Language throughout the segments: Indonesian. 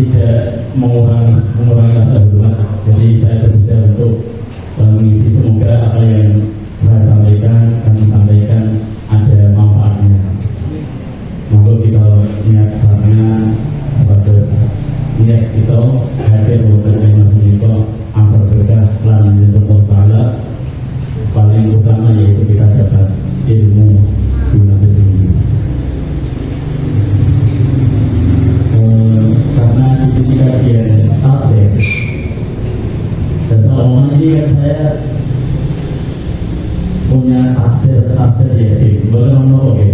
tidak mengurangi rasa hormat. Jadi saya berusaha untuk mengisi, semoga apa yang saya sampaikan, kami sampaikan ada manfaatnya. Monggo kita niat sarana sebatas niat kita hadir untuk masing kita asal berkah lan Allah Taala. Paling utama yaitu kita dapat ilmu di majelis ini. Karena di sini kajian tafsir dan selama ini kan saya punya tafsir Yasin. Boleh ngomong oke?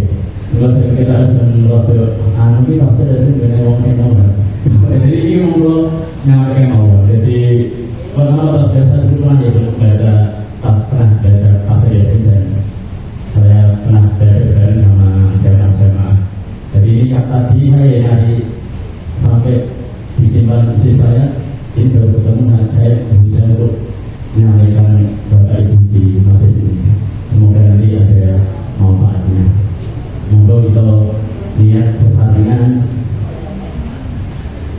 Kalau saya kira senrodo anu ini tafsir Yasin dengan wong eno. Jadi ini ngomong nyampe ngomong. Jadi kalau tafsir saya dulu ya baca tafsir Yasin dan saya pernah belajar bareng sama jamaah. Jadi ini tadi saya nyari sampai disimpan istri saya, ini baru ketemu, saya berusaha untuk menyampaikan Bapak Ibu di majelis ini. Semoga nanti ada manfaatnya. Monggo kita lihat sesaringan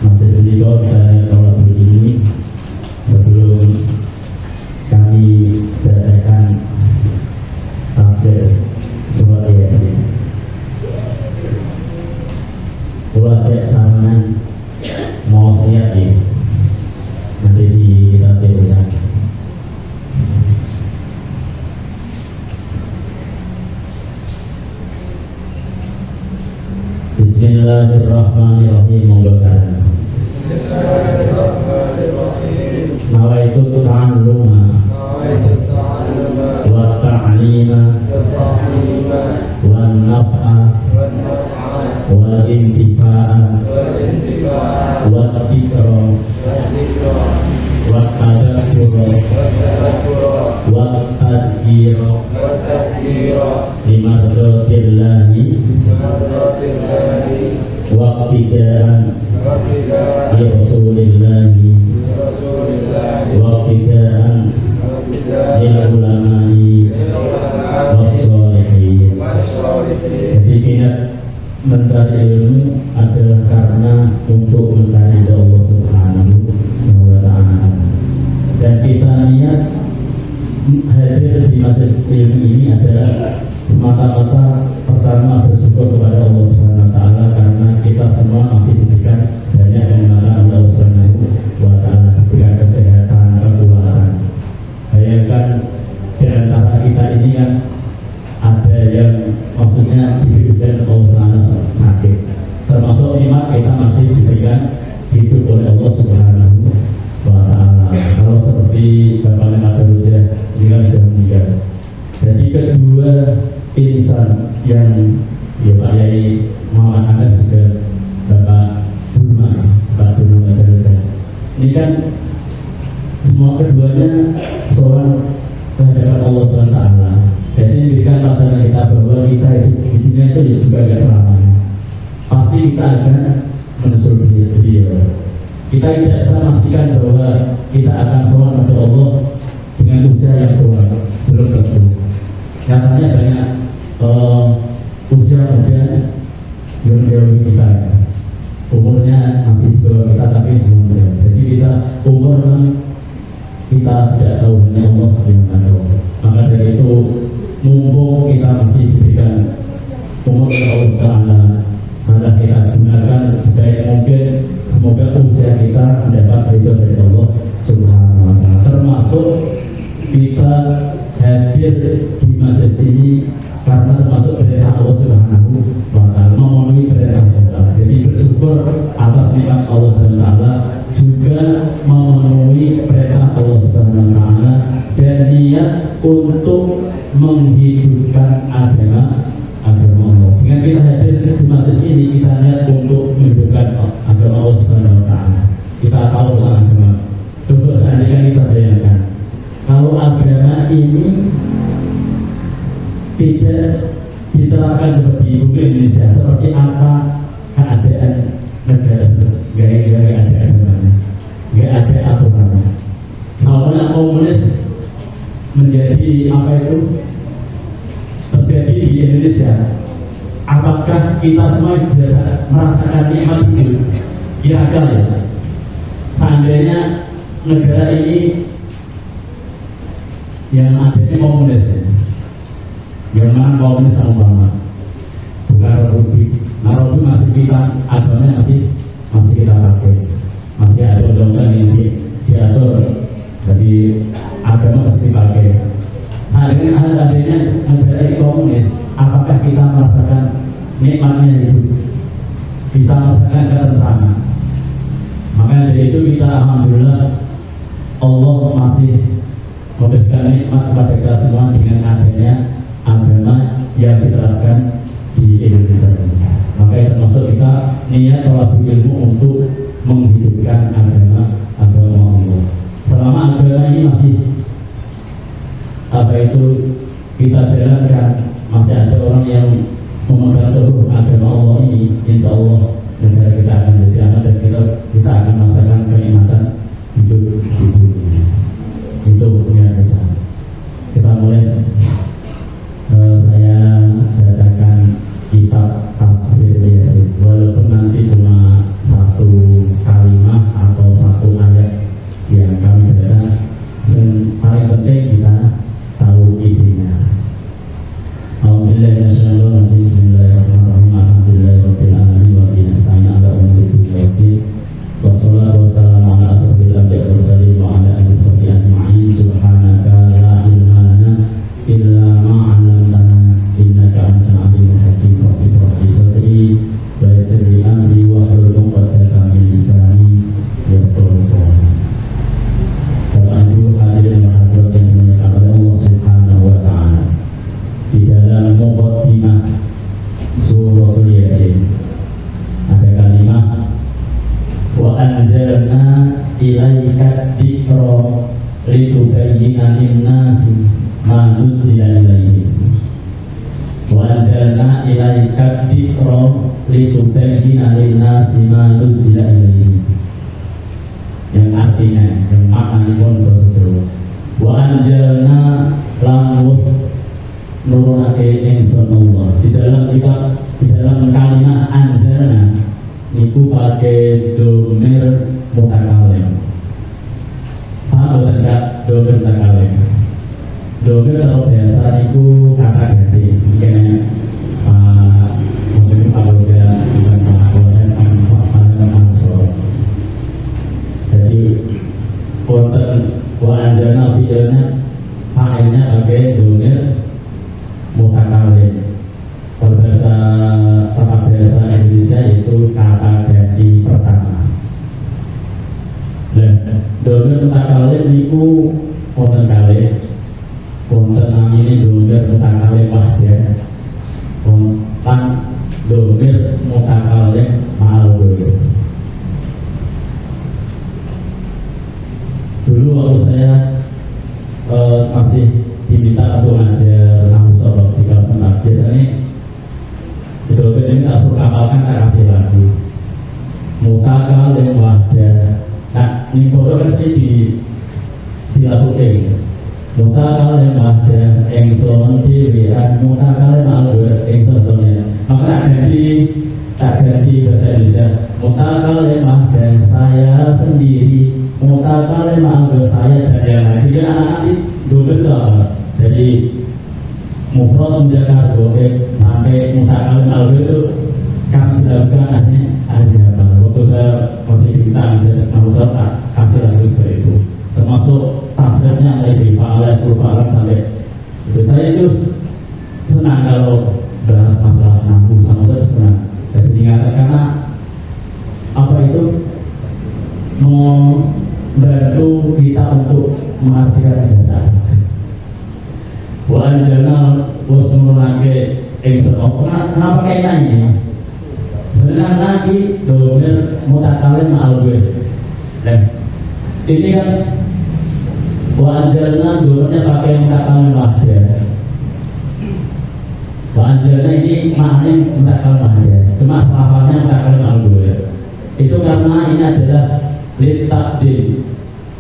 majelis ini, kita kalau begini sebelum kami bacakan tafsir surat Yasin. Kalau cek sarangan mau siap ya, nanti kita tirukan. Bismillahirrahmanirrahim. Monggo saran. Bismillahirrahmanirrahim. Nawaitu ta'alluma wa ta'lima wa naf'a wal intifa'a wa dzikra wa tadabbura wa tadhkira limardatillahi wa iqtidaan li rasulillahi wa iqtidaan lil ulama'i was-sholihin. Jadi ingat, mencari ilmu adalah karena untuk mencari Allah Subhanahu wa Ta'ala. Dan kita niat hadir di majelis ilmu ini adalah semata-mata pertama bersyukur kepada Allah Subhanahu wa Ta'ala karena kita semua masih diberikan banyak kenikmatan Allah Subhanahu wa Ta'ala, diberikan kesehatan, kekuatan. Bayangkan di antara kita ini kan ada yang maksudnya diberi ujian Allah Subhanahu sakit, termasuk nikmat kita masih diberikan hidup oleh Allah Subhanahu wa Ta'ala. Kalau seperti Bapak Lemata Rujah ini kan sudah meninggal. Jadi kedua insan yang ya Pak Yai Muhammad Anas juga Bapak Durma Lemata Rujah ini kan semua keduanya seorang kehadiran Allah Subhanahu wa Ta'ala. Jadi memberikan pelajaran kita bahwa kita hidup di dunia itu ya juga agak selamanya. Pasti kita akan menyusul beliau. Kita tidak bisa memastikan bahwa kita akan sowan pada Allah dengan usia yang tua, belum tentu. Nyatanya banyak usia muda yang jauh kita, umurnya masih di bawah kita tapi semua muda. Jadi kita umur kita tidak tahu, hanya Allah yang tahu. Maka dari itu mumpung kita masih diberikan umur oleh Allah Taala, maka kita gunakan sebaik mungkin. Semoga usia kita mendapat ridho dari Allah Subhanahu wa Ta'ala. Termasuk kita hadir di majelis ini karena termasuk perintah Allah Subhanahu wa Ta'ala, memenuhi perintah Allah. Jadi bersyukur atas nikmat Allah Subhanahu wa Ta'ala, juga memenuhi perintah Allah Subhanahu wa Ta'ala, dan niat untuk menghidupkan agama Allah. Dengan kita hadir di majelis ini, kita niat untuk menghidupkan agama Allah Subhanahu wa Ta'ala. Kita tahu tentang agama. Coba seandainya kita bayangkan, kalau agama ini tidak diterapkan di bumi Indonesia, seperti apa keadaan negara tersebut? Gak ada agamanya, gak ada aturannya. Soalnya komunis menjadi apa itu terjadi di Indonesia, apakah kita semua biasa merasakan nikmat itu? Kira-kira ya, seandainya negara ini yang adanya komunis ya, yang mana komunis sama banget, bukan republik. Nah, republik masih kita, agamanya masih kita pakai, masih ada undang-undang yang diatur, jadi agama masih dipakai. Seandainya adanya negara ini komunis, apakah kita merasakan nikmatnya hidup, bisa merasakan ketentraman? Makanya dari itu kita alhamdulillah Allah masih memberikan nikmat kepada kita semua dengan adanya agama yang diterapkan di Indonesia ini. Makanya termasuk kita niat tolabul ilmu untuk menghidupkan agama Allah. Selama agama ini masih kita jalankan, masih ada orang yang memegang teguh agama Allah ini, insya Allah negara kita akan jadi aman dan kita akan merasakan kenikmatan hidup di dunia. Itu punya kita mulai. Saya bacakan kitab tafsir Yasin, walaupun nanti cuma satu kalimat atau satu ayat yang kami baca, yang paling penting kita tahu isinya. Bismillahirrahmanirrahim. Alhamdulillahirabbil alamin wa bihi nasta'in ala umuri dunya waddin. Wassalatu wassalamu ala asrofil anbiya'i wal mursalin wa ala alihi washabbihi ajma'in. Subhanaka la ilma lana illa ma 'allamtana innaka antal alimul hakim. Rabbi shrah li sadri wa yassir li amri wahlul 'uqdatam min lisani yafqahu qawli. Bapak Ibu hadirin dan hadirat yang dimuliakan oleh Allah Subhanahu wa taala, di dalam muqaddimah suratul Yasin ada kalimat wa anzalna ilaika dzikra litubayyina lin-nasi ma nuzila ilaihim. Wa anzalna ilaika dzikra litubayyina lin-nasi ma nuzila ilaihim, yang artinya, yang maknanya pun bahasa Jawa. Wa anjalna lamus nurunake ingsun Allah. Di dalam kalimat anjalna itu pakai domir mutakalim. Paham bukan domir mutakalim? Domir kalau biasa itu kata ganti. Mungkin mungkin Pak Boja bukan Pak Boja, Pak Soro. Jadi konten wa anjalna fi'ilnya fa'ilnya pakai domir mutakalim. Kalau bahasa Indonesia itu kata ganti pertama. Nah, domir mutakalim itu konten kali, konten namanya domir mutakalim wahdah, konten domir mutakalim ma'al-ghaiib. Dulu waktu saya masih diminta untuk ngajar nahwu sorof di kelas 4, biasanya itu ini tak suruh kapalkan, tak kasih lagu mutakalim wahdah. Nah, ini bodoh kan sih dilakukan mutakalim wahdah engson dhewean mutakalim ma'al-ghaiib engson tonya. Maka tak ganti bahasa Indonesia mutakalim wahdah saya sendiri, mutakalim ma'al-ghaiib saya dan yang lain. Jadi anak-anak domir itu apa? Jadi mufrad menjaga goib sampai mutakalim ma'al-ghaiib itu kami lakukan ada apa? Waktu saya masih kita mengajar kasih lagu seperti itu, termasuk tasrifnya mulai dari fa'alah fa'alam sampai itu. Saya itu senang kalau bahas masalah nahwu sama saya senang. Jadi diingatkan karena apa itu membantu kita untuk mengartikan bahasa. Wa anjalna wasnurake ingsun. Kenapa kaitan ini? Sebenarnya lagi domir mutakalim ma'al-ghaiib. Dan ini kan wa anjalna domirnya pakai mutakalim wahdah. Wa anjalna ini maknanya mutakalim wahdah, cuma lafalnya mutakalim ma'al-ghaiib. Itu karena ini adalah litabdil,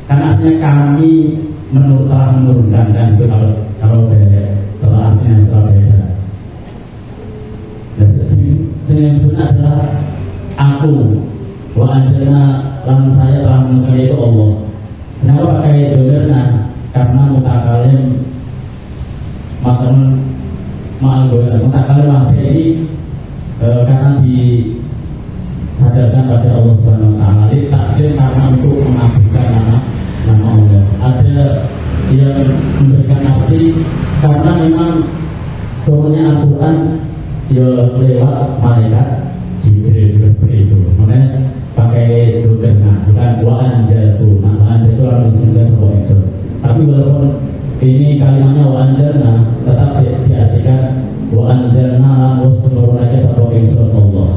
karena artinya kami menurunkan, kan itu kalau artinya setelah biasa. Yang sebenarnya adalah aku wa anjana lan saya telah mengenal itu Allah. Kenapa pakai domirna? Karena mutakalim makan mutakalim makhluk ini karena disadarkan pada Allah Subhanahu Wa Taala. Takdir karena untuk mengabdikan nama Allah. Ada yang memberikan arti karena memang turunnya Al-Quran ya lewat malaikat Jibril seperti itu. Makanya pakai domirna, bukan wa anjaltu. Nah, wa anjaltu orang menunjukkan sebuah ekson. Tapi walaupun ini kalimatnya wa anjalna, tetap diartikan wa anjalna lamus menurunkan sebuah ekson Allah.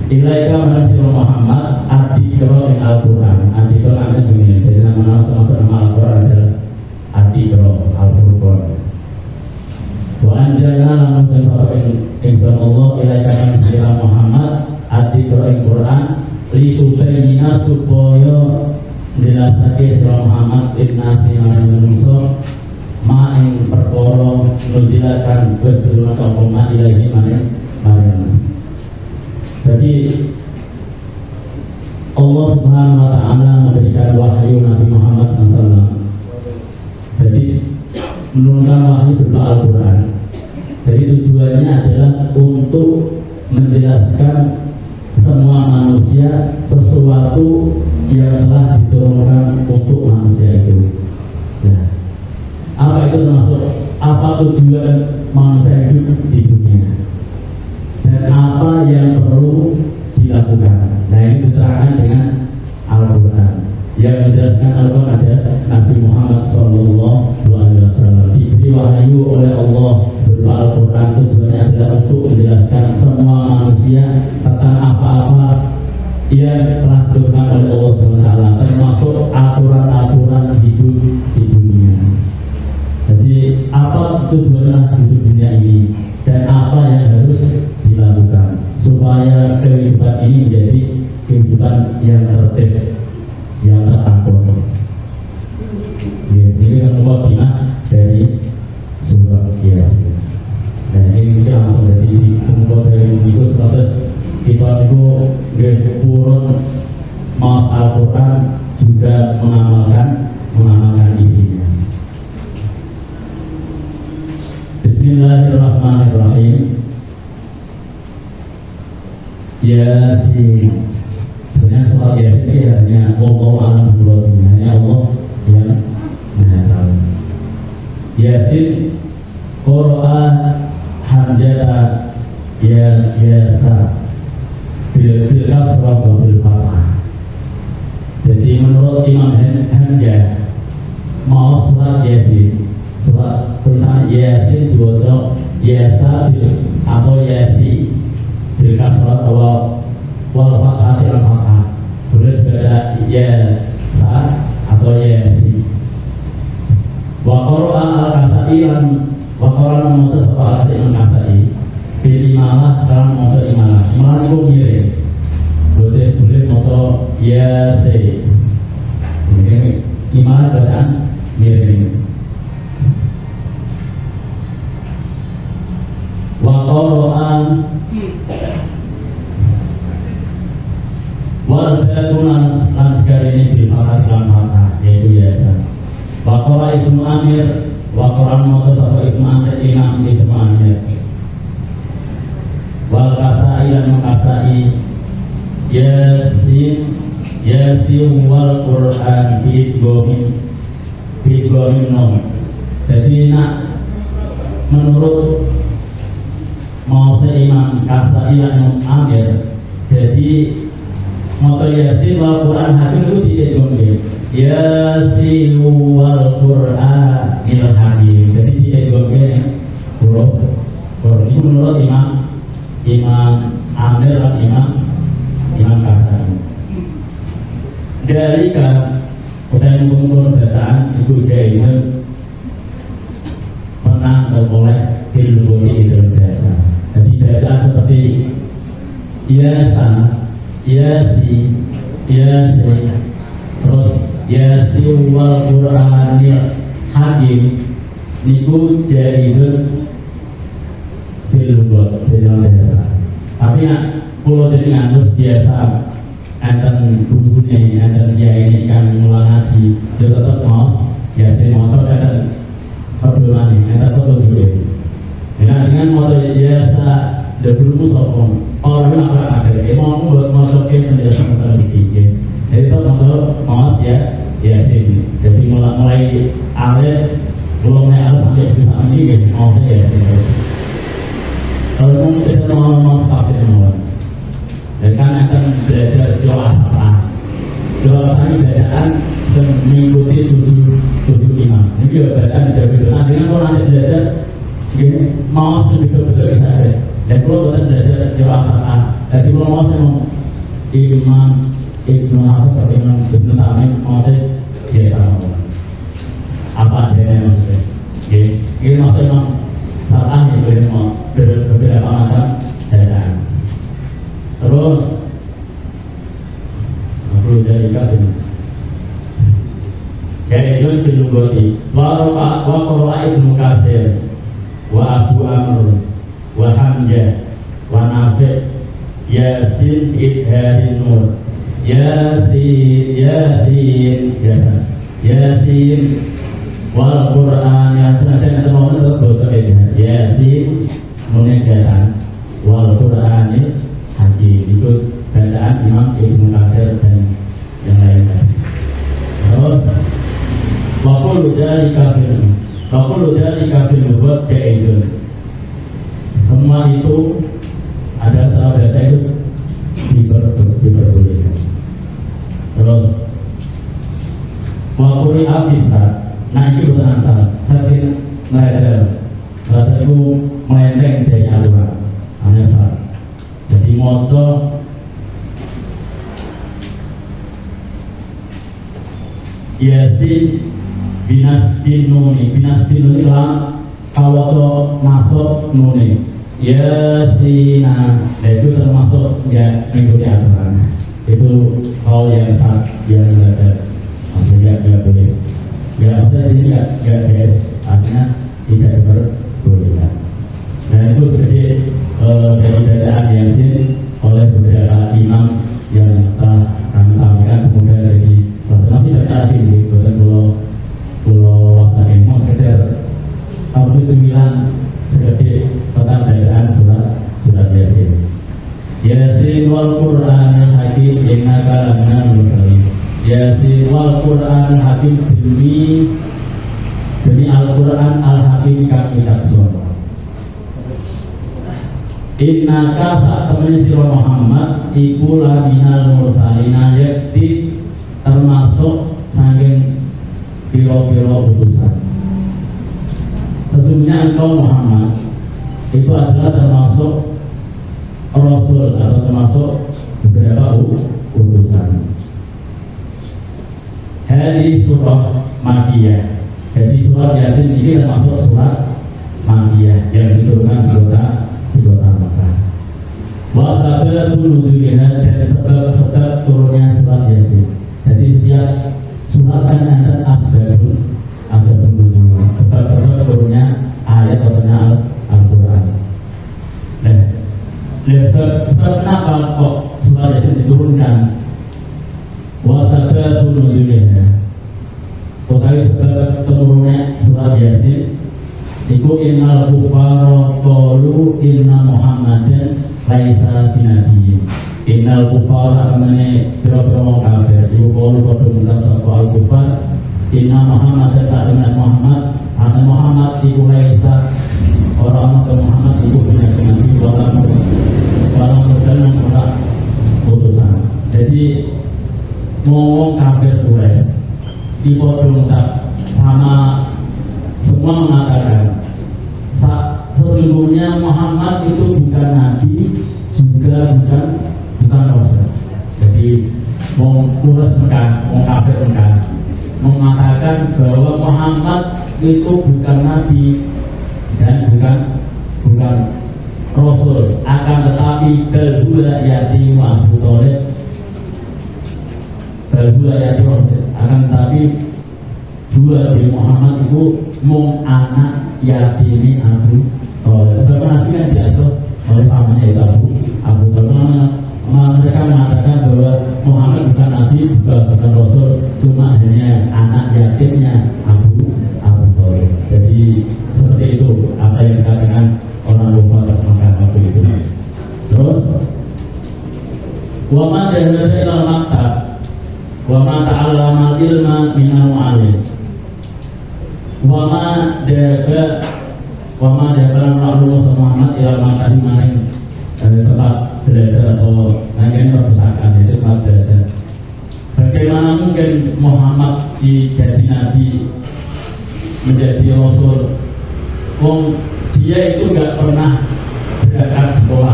Ilaika manasir Muhammad adikro yang Al-Quran. Adikro ada dunia. Jadi nama termasuk nama Al-Quran adalah adikro Al-Furqan. Wa anjalna lamus sebuah ekson Allah. Ilaika manasir Muhammad adikro yang Quran litubayyina supaya jelasake sira Muhammad innasi manungso ma ing perkara nuzilakan wis turun apa ma ilahi maring mas. Jadi Allah Subhanahu Wa Taala memberikan wahyu Nabi Muhammad SAW. Jadi menurunkan wahyu berupa Al-Quran. Jadi tujuannya adalah untuk menjelaskan semua manusia sesuatu yang telah diturunkan untuk manusia itu. Ya. Apa itu termasuk? Apa tujuan manusia hidup di dunia? Dan apa yang perlu dilakukan? Nah, ini diterangkan dengan Al-Quran. Yang menjelaskan Al-Quran ada Nabi Muhammad SAW. Diberi wahyu oleh Allah berupa Al-Quran. Tujuannya adalah untuk menjelaskan semua manusia tentang apa-apa yang telah diturunkan oleh Allah SWT, termasuk aturan-aturan hidup di dunia. Jadi apa tujuannya hidup dunia ini dan apa yang harus dilakukan supaya kehidupan ini menjadi kehidupan yang tertib, yang teratur. Ini kan mukadimah dari surah Yasin. Dan ini kita langsung dari buku dari buku status kita itu berpurun mas Al-Quran juga mengamalkan isinya. Bismillahirrahmanirrahim. Yasin. Sebenarnya soal Yasin ini hanya Allah alam berarti hanya Allah yang maha tahu. Yasin Qur'an hamjata ya yasa bil kasrah wa bil fathah. Jadi menurut Imam Hamzah mau surat Yasin, surat tulisan Yasin diwaca yasa bil atau yasi bil kasrah wal fathah al fathah. Boleh baca yasa atau yasi. Wa Qur'an al-Kasai wa Qur'an maca sapa al-Kasai bil imalah kan maca imalah. Malah iku mirip. Boleh maca yasi. Ini imalah bacaan mirip. Wa Qur'an wal batunan lanskar ini bil fathah lan fathah yaitu yasan. Wa qara Ibnu Amir wa Qur'an maca sapa Ibnu Amir Imam Ibnu Amir. Wal Kasai lan Kasai Yasin wal Qur'an bidgomin nom. Jadi nak menurut Masa Imam Kasai lan Amir, jadi maca Yasin wal Qur'an hakim itu diedongke. Yasin wal Qur'an il hakim. Jadi diedongke huruf ini menurut Imam Amir dan Imam Kasai. Dari kan udah ngumpul bacaan itu jaizun pernah oleh dilubuni itu biasa. Jadi bacaan seperti Yasan, Yasi, terus Yasin wal Qur'anil hakim niku jaizun fil lughat dalam bahasa. Tapi nak pulau dengan terus biasa enten guru-guru enten kiai ini kan mulang ngaji dia tetap mos biasa mosok enten pedoman enten tetap juga dengan motor biasa dia guru sokong orang apa akhirnya mau motokin penjelasan tentang bikin jadi tetap motor mos ya biasa jadi mulai awal belum naik sampai bisa ini mau biasa terus kalau mau kita mau stafir mau dan kan akan belajar doa salah doa salah bacaan mengikuti tujuh imam ini juga bacaan dari doa dengan kalau nanti belajar mau betul-betul bisa ada dan kalau kita belajar doa salah jadi kalau mau sama imam Ibnu Hafiz atau Imam Ibnu Tamim mau saya biasa mau apa adanya maksudnya ini maksudnya salah yang beberapa macam bacaan. Terus aku dari kafir. Jadi itu dilugoti. Wa qara Ibnu Katsir wa Abu Amr wa Hamzah wa Nafi' Yasin idharin nur Yasin wal Quran yang ternyata terlalu terbaca ini Yasin menegakkan wal Quran hakim itu bacaan Imam Ibnu Katsir dan yang lainnya. Terus wakul dari kafir buat jaizun. Semua itu ada cara baca itu diperbolehkan. Terus wakuri afisat. Nah itu betul saking ngajar itu melenceng dari aturan anesa. Jadi moco Yasin binas bin nuni lah kawaco masuk nuni Yasina itu termasuk ya mengikuti aturan itu hal yang yang belajar maksudnya tidak boleh ya maksudnya sini nggak jelas artinya tidak diperbolehkan. Nah itu sedikit dari bacaan Yasin oleh beberapa imam yang telah kami sampaikan semoga jadi masih dari tadi ini betul pulau wasakin mau sekedar tahu tujuan sedikit tentang bacaan surat Yasin wal Quran yang hakim innaka laminal mursalin. Yasin wal Quran hakim demi Al-Quran Al-Hakim kami takson. Innaka saat temen sira Muhammad iku laminal mursalina yakti termasuk saking piro-piro utusan. Sesungguhnya engkau Muhammad itu adalah termasuk Rasul atau termasuk beberapa utusan. Hadis surah Makkiyah. Jadi surat Yasin ini termasuk surat Makkiyah yang diturunkan di kota Makkah. Wasabatu nuzuliha dan sebab turunnya surat Yasin. Jadi setiap surat kan ada asbabun nuzul. Sebab turunnya ayat atau Al-Quran. Sebab kenapa kok surat Yasin diturunkan? Wasabatu nuzuliha. Pokoknya sebab turunnya surat Yasin iku innal kufara qalu inna Muhammadan laisa binabiyyin. Innal kufara amane biro-biro kafir iku qalu padha ngucap sapa al kufar inna Muhammadan ta'ala Muhammad ana Muhammad iku laisa orang Muhammad iku binabiyyin orang berjalan ora utusan. Jadi ngomong kafir Quraisy di podong tak sama semua mengatakan sesungguhnya Muhammad itu bukan nabi juga bukan rasul. Jadi wong Quraisy Mekah, wong kafir Mekah mengatakan bahwa Muhammad itu bukan nabi dan bukan rasul, akan tetapi balbula yati wa Abu Thalib akan tetapi dua di Muhammad itu mung anak yatimi Abu Thalib. Sebab Nabi kan diasuh oleh pamannya itu Abu Thalib. mereka mengatakan bahwa Muhammad bukan nabi, bukan rasul, cuma hanya anak yatimnya Abu Thalib. Jadi seperti itu apa yang dikatakan orang kufar Mekah waktu itu. Terus wa ma dhahaba ila maktab wa ma ta'allama ilma minal alim wa ma dhahaba Rasulullah Muhammad ila maktab maring tempat belajar atau nanti perpustakaan, itu tempat belajar. Bagaimana mungkin Muhammad jadi nabi, menjadi rasul, dia itu gak pernah berangkat sekolah.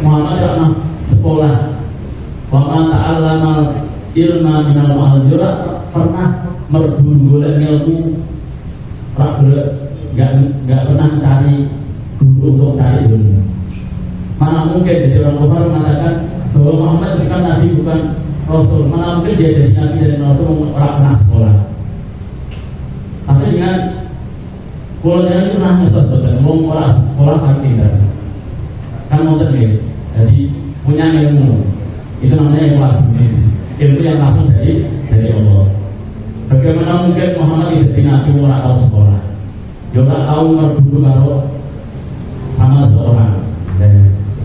Muhammad gak pernah sekolah. Wa man ta'allama ilma minal ma'al, pernah merburu golek ilmu, gak pernah cari guru untuk cari ilmu. Mana mungkin jadi orang kafir mengatakan bahwa Muhammad bukan nabi, bukan rasul. Mana mungkin dia jadi nabi dan rasul orang pernah sekolah. Tapi dengan kulanya itu pernah ngertos betul, orang sekolah kan tidak. Kan mau terjadi. Jadi punya ilmu. Itu namanya ilmu agama. Ilmu yang langsung dari Allah. Bagaimana mungkin Muhammad itu jadi nabi orang tahu sekolah? Dia tak tahu merburu kalau sama seorang.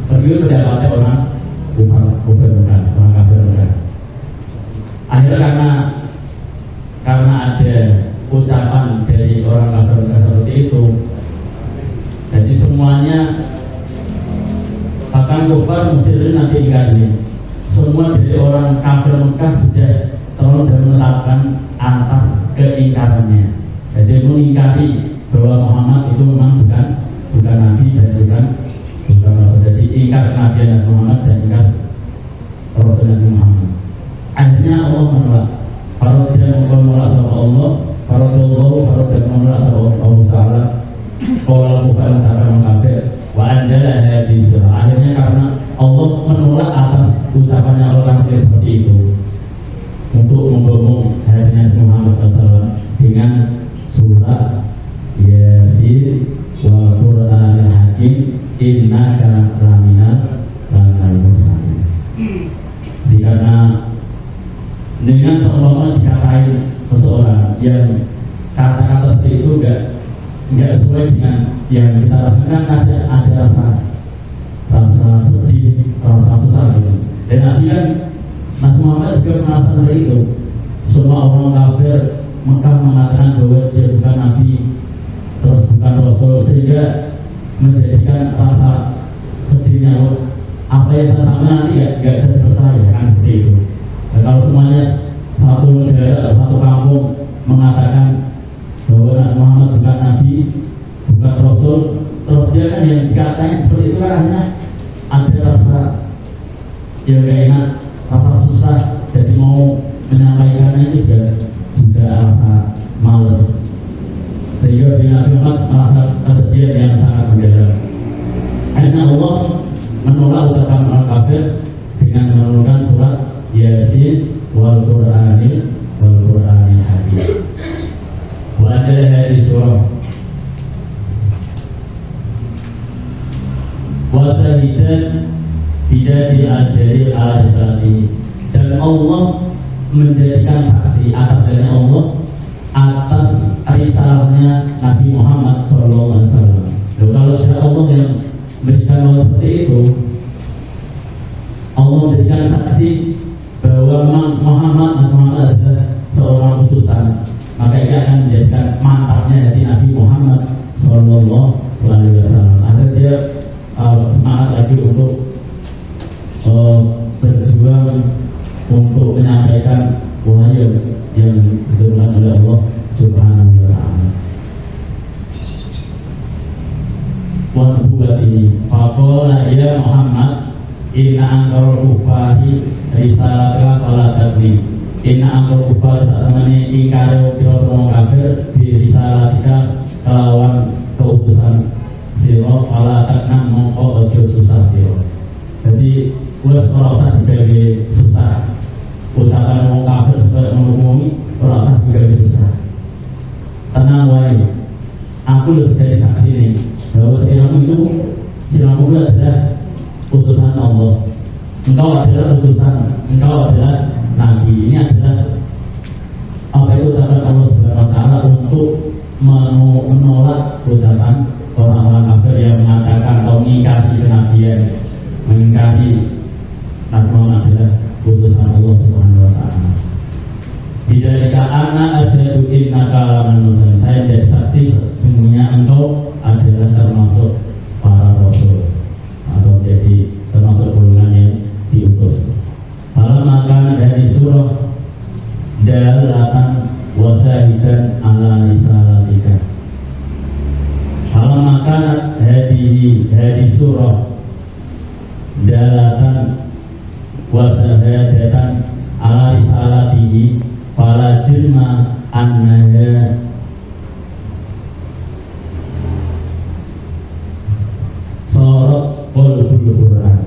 Begitu pendapatnya orang kafir bukan. Akhirnya karena ada ucapan dari orang kafir seperti itu, jadi semuanya bahkan kufar muslimin nanti ingkari. Semua dari orang kafir Mekah sudah terus menetapkan atas keingkarannya. Jadi mengingkari bahwa Muhammad itu memang bukan nabi dan bukan rasul. Jadi ingkar kenabian Muhammad dan ingkar Rasul Nabi Muhammad. Akhirnya Allah menolak. Kalau tidak menolak sama Allah, kalau tidak menolak sama Allah Taala, kalau bukan cara mengkafir, wa anjala hadis. Akhirnya karena Allah menolak atas ucapannya orang kafir seperti itu, untuk membomong hadisnya Muhammad SAW dengan surat Yasin wal Qur'anil Hakim innaka laminal mursalin. Karena dengan seolah-olah dikatain seseorang yang kata-kata seperti itu enggak sesuai dengan yang kita rasakan, ada rasa sedih, rasa susah gitu. Dan Nabi Muhammad juga merasa seperti itu. Semua orang kafir Mekah mengatakan bahwa dia bukan nabi, terus bukan rasul, sehingga menjadikan rasa sedihnya, apa yang saya sampaikan nanti gak bisa dipercaya kan, seperti itu. Dan kalau semuanya satu negara atau satu kampung mengatakan bahwa Muhammad bukan nabi, bukan rasul, terus dia kan yang dikatain seperti itu kan, hanya ada rasa yang gak enak, rasa susah, jadi mau menyampaikannya itu juga rasa males, sehingga Nabi Muhammad merasa kesedihan yang sangat mendalam. Akhirnya Allah menolak ucapan orang kafir dengan menurunkan surat Yasin wal Qur'anil Hakim. Wa anzala hadhihi surah wa syahidan bidati ajalil al-salati, dan Allah menjadikan saksi atas dari Allah atas risalahnya Nabi Muhammad SAW. Kalau sudah Allah yang memberikan hal seperti itu, Allah memberikan saksi bahwa Muhammad adalah seorang utusan, maka ini akan menjadikan mantapnya dari Nabi Muhammad SAW. Ada dia semangat lagi untuk berjuang untuk menyampaikan wahyu yang diturunkan oleh Allah Subhanahu wa Ta'ala. Wa nubuwwatihi faqala ya Muhammad inna angkar kufari risalaka fala tadlim. Inna angkar kufari satamane ingkare pira-pira kafir bi risalatika kelawan keutusan sira fala takna mongko aja susah sira. Jadi wis ora usah digawe susah. Ucapan orang kafir sebagai ngomong-ngomongi ora usah digawe susah. Tenang wae. Aku sudah jadi saksi ini bahwa silahmu itu adalah utusan Allah. menolak ucapan orang-orang kafir yang mengatakan atau mengingkari kenabian, mengingkari Nabi Muhammad adalah utusan Allah Subhanahu wa taala. Bidzalika ana asyhadu innaka laminal mursalin. Saya menjadi saksi sesungguhnya engkau adalah termasuk para rasul atau menjadi termasuk golongan yang diutus. Kalau maka dari surah dalatan wasyahidan ala risalatika. Kalau maka dari surah dalatan wasyahadatan ala risalatihi fala jirma annaha sorot qalbul Quran.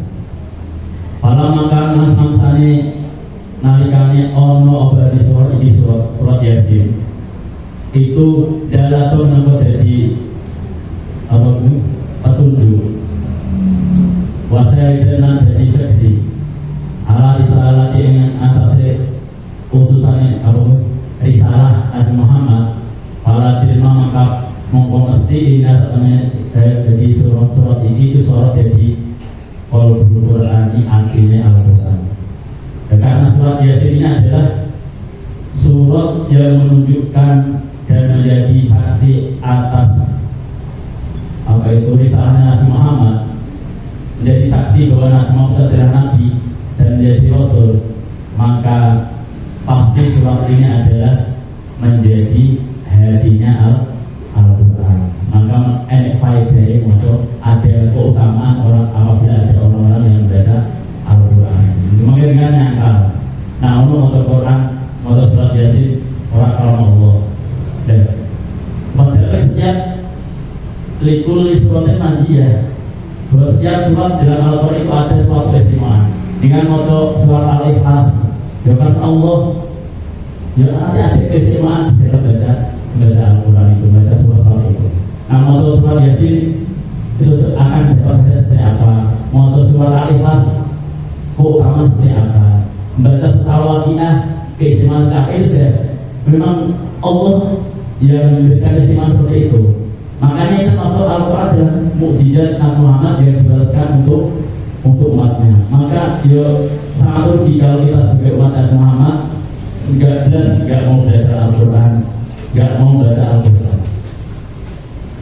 Fala maka mangsane nalikane ono apa di surat Yasin itu dalatun napa dadi apa petunjuk wasaidan dadi saksi ala risalah yang atasnya utusannya apa risalah Nabi Muhammad para jirma maka mongko mesti ina satune dadi surat-surat ini itu surat jadi qalbul Quran ini artinya Al-Quran. Karena surat Yasin ini adalah surat yang menunjukkan dan menjadi saksi atas apa itu risalahnya Nabi Muhammad, menjadi saksi bahwa Nabi Muhammad adalah Nabi dan menjadi Rasul, maka pasti surat ini adalah menjadi hadinya Al-Quran. Maka enek faedah untuk ada keutamaan orang apabila ada orang-orang yang membaca Al-Quran. Mungkin dengan nyangkal. Nah, untuk Quran, mau surat Yasin, orang kalam Allah. Dan padahal setiap likul suratnya najiyah, bahwa setiap surat dalam Al-Quran itu ada suatu keistimewaan. Dengan mau surat Al-Ikhlas, ya kan Allah, ya ada keistimewaan dalam baca Al-Quran itu, baca surat itu. Nah, mau surat Yasin itu akan dapat seperti apa? Mau surat Al-Ikhlas keutamaan seperti apa? Membaca Al-Waqiah keistimewaan itu saja. Memang Allah yang memberikan keistimewaan seperti itu. Makanya itu masuk Al-Quran adalah mukjizat Nabi Muhammad yang dibalaskan untuk umatnya. Maka ya sangat rugi kalau kita sebagai umat Nabi Muhammad nggak mau belajar Al-Quran, nggak mau baca Al-Quran.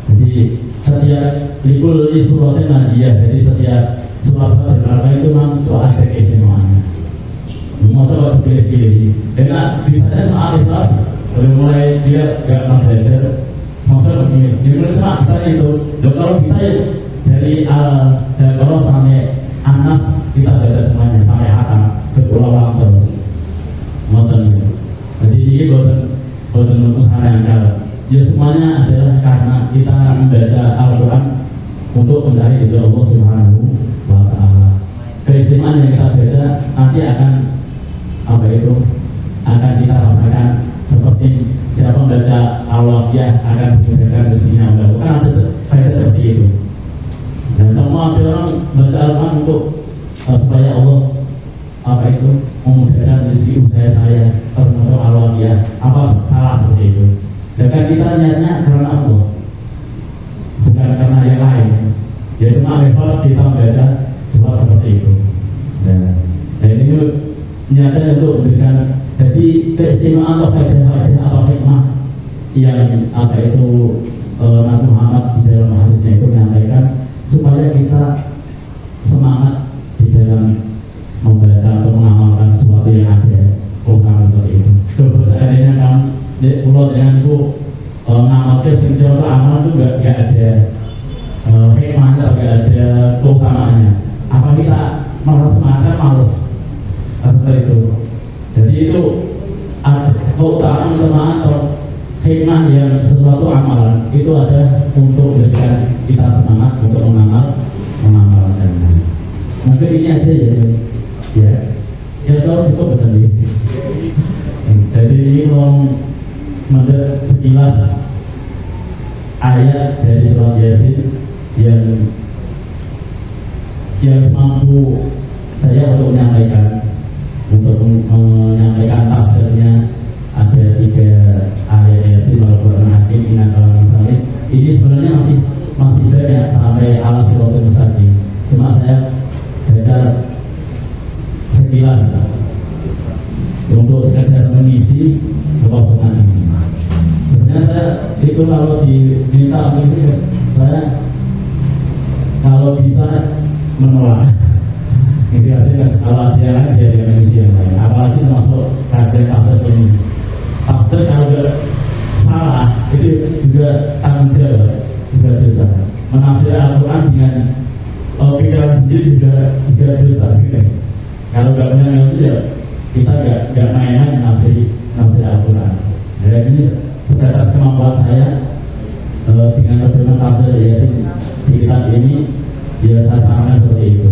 Jadi setiap likul suratnya najiyah, jadi setiap surat Al-Quran itu memang soal ada keistimewaannya. Mau coba pilih-pilih. Dan bisa soal ikhlas, dari mulai dia nggak mau belajar, maksudnya begini. Jadi mereka bisa itu. Dan kalau bisa ya dari Al-Baqarah sampai Anas kita baca semuanya sampai Hatam berulang-ulang terus. Ngoten. Jadi ini boten usaha yang kalau. Ya semuanya adalah karena kita membaca Al-Quran untuk mencari ridho Allah Subhanahu wa taala. Keistimewaan yang kita baca nanti akan apa itu akan kita rasakan seperti siapa membaca Al-Waqiah akan dimudahkan rezekinya oleh Allah. Kan ada faedah seperti itu. Dan semua orang baca Al-Quran untuk supaya Allah apa itu memudahkan rezeki usaha saya termasuk Al-Waqiah. Apa salah seperti itu? Dan kita niatnya karena Allah, bukan karena yang lain. Ya cuma level kita membaca surat seperti itu. Dan ini niatnya untuk memberikan jadi keistimewaan atau faedah atau hikmah yang apa itu Nabi Muhammad di dalam hadisnya itu menyampaikan supaya kita semangat di dalam membaca atau mengamalkan sesuatu yang ada program seperti itu. Coba seandainya kan pulau dengan itu ngamalkan sejauh amalan itu nggak ada hikmahnya, nggak ada keutamaannya. Apa kita malas makan males atau itu? Jadi itu keutamaan atau hikmah yang sesuatu amalan itu ada untuk memberikan kita semangat untuk mengamalkannya. Mungkin ini aja ya kalau cukup betul nih. Jadi ini menurut sekilas ayat dari surat Yasin yang semampu saya untuk menyampaikan tafsirnya ada 3 ayat Yasin Al-Quran Hakim Inna Kalam Salim ini sebenarnya masih banyak sampai ala siratal mustaqim. Cuma saya baca sekilas untuk sekedar mengisi kekosongan ini. Sebenarnya saya itu kalau diminta mungkin saya kalau bisa menolak. Itu artinya kalau ada yang lain dia mengisi yang lain. Apalagi termasuk kajian tafsir ini. Tafsir kalau salah itu juga tanggung jawab, juga dosa. Menafsir Al-Quran dengan pikiran sendiri juga dosa. Gitu. Kalau nggak punya ilmu ya kita nggak main-main nafsir Al-Quran. Jadi ini sebatas kemampuan saya dengan pedoman tafsir Yasin di kitab ini ya saya sampaikan seperti itu.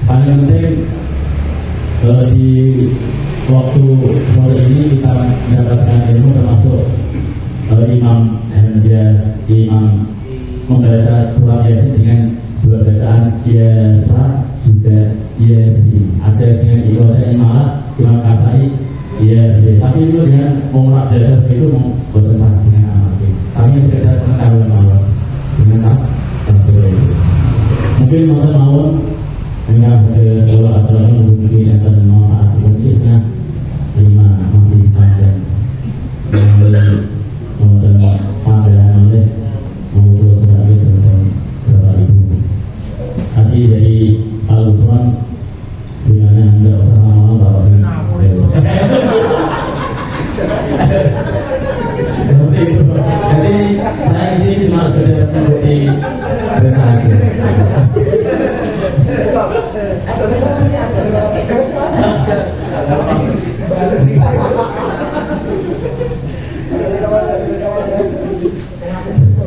Paling penting di waktu sore ini kita mendapatkan ilmu termasuk Imam Hamzah, Imam membaca surat Yasin dengan dua bacaan Yasa juga Yasi. Ada dengan ibadah Imam Kasai Yasi. Tapi itu dengan mengulang belajar itu berusaha dengan amat. Tapi sekedar pengetahuan awal dengan tafsir Yasin. Mungkin mau dengan ada mungkin akan manfaat tulisnya 5 masih panjang dan pandangan oleh mengumpul sebagai tentang Bapak Ibu. Tadi dari Al-Quran dimana nggak usah lama-lama Bapak Ibu. Seperti itu. Jadi saya di sini cuma sekedar mengikuti berita aja.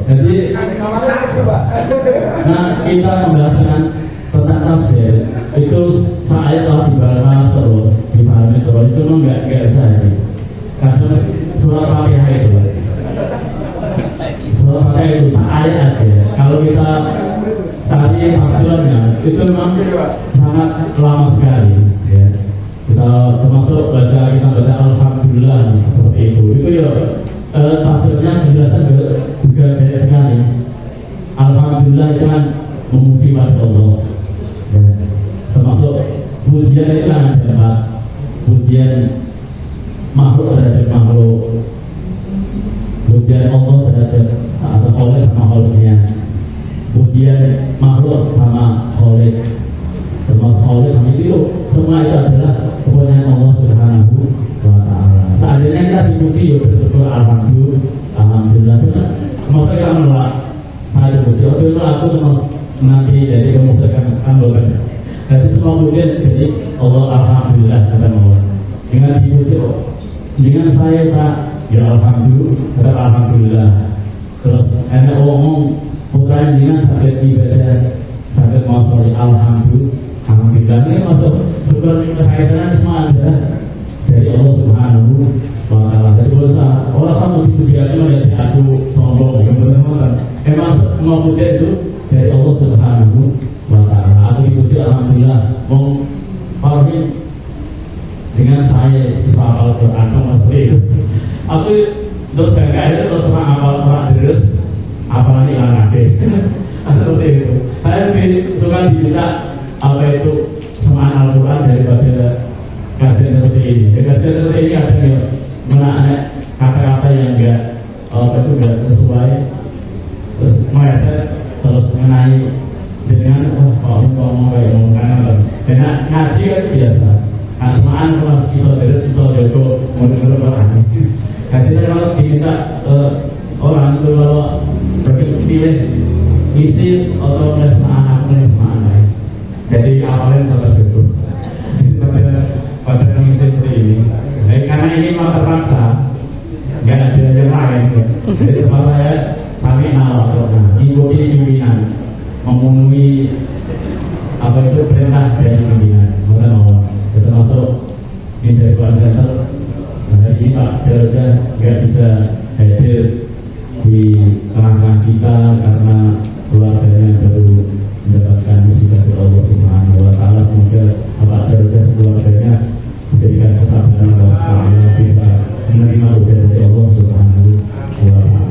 Jadi, nah kita membahaskan tentang tafsir itu saya telah dibahas terus, dipahami terus itu memang nggak bisa habis. Karena surat Fatihah itu seayat aja. Kalau kita tadi tafsirannya itu memang sangat lama sekali. Ya. Kita termasuk kita baca Alhamdulillah seperti itu. Itu ya tafsirnya penjelasan juga banyak sekali. Alhamdulillah itu kan memuji pada Allah. Ya. Termasuk pujian itu kan ada 4. Pujian makhluk terhadap makhluk, pujian Allah terhadap atau Khalik sama Khaliknya, pujian makhluk sama Khalik, termasuk Khalik sama itu semua itu adalah kepunyaan Allah Subhanahu wa Ta'ala. Seandainya kita dipuji ya bersyukur alhamdulillah. Masa kita menolak saya dipuji, aku nanti dari kemusikan kan. Jadi semua pujian dari Allah alhamdulillah kata Allah. Dengan dipuji dengan saya Pak, ya alhamdulillah. Terus enak ngomong putra dengan sakit ibadah, sakit mau sorry alhamdulillah. Ini masuk syukur saya sana semua ada dari Allah Subhanahu wa Ta'ala. Dari orang sama pujian itu dari aku sombong, benar-benar. Emang semua pujian itu dari Allah Subhanahu wa Ta'ala. Aku dipuji alhamdulillah. Parahnya dengan saya siswa hafal Quran sama seperti itu. Aku terus bangga itu terus serang hafal Quran terus apalagi anak seperti itu. Saya lebih suka diminta apa itu semangat Al-Quran daripada kajian seperti ini. Kajian seperti ini ada yang menarik kata-kata yang enggak sesuai, terus meleset, terus mengenai dengan ngomong kayak ngomong karena ngaji itu biasa. Asmaan kelas kisah jago model Quran. Jadi saya kalau diminta orang itu kalau pilih isi atau asmaan lain. Jadi awalnya sangat cukup. Pada mengisi seperti ini. Karena ini mau terpaksa, nggak ada yang lain. Jadi tempat saya sami nawar, ikuti pimpinan, memenuhi apa itu perintah dari pimpinan. Termasuk dari Quran Center. Hari ini Pak Darja nggak bisa hadir di tengah-tengah kita karena keluarganya baru mendapatkan musibah dari Allah Subhanahu wa Ta'ala. Semoga Pak Darja keluarganya diberikan kesabaran dan bisa menerima ujian dari Allah Subhanahu wa Ta'ala.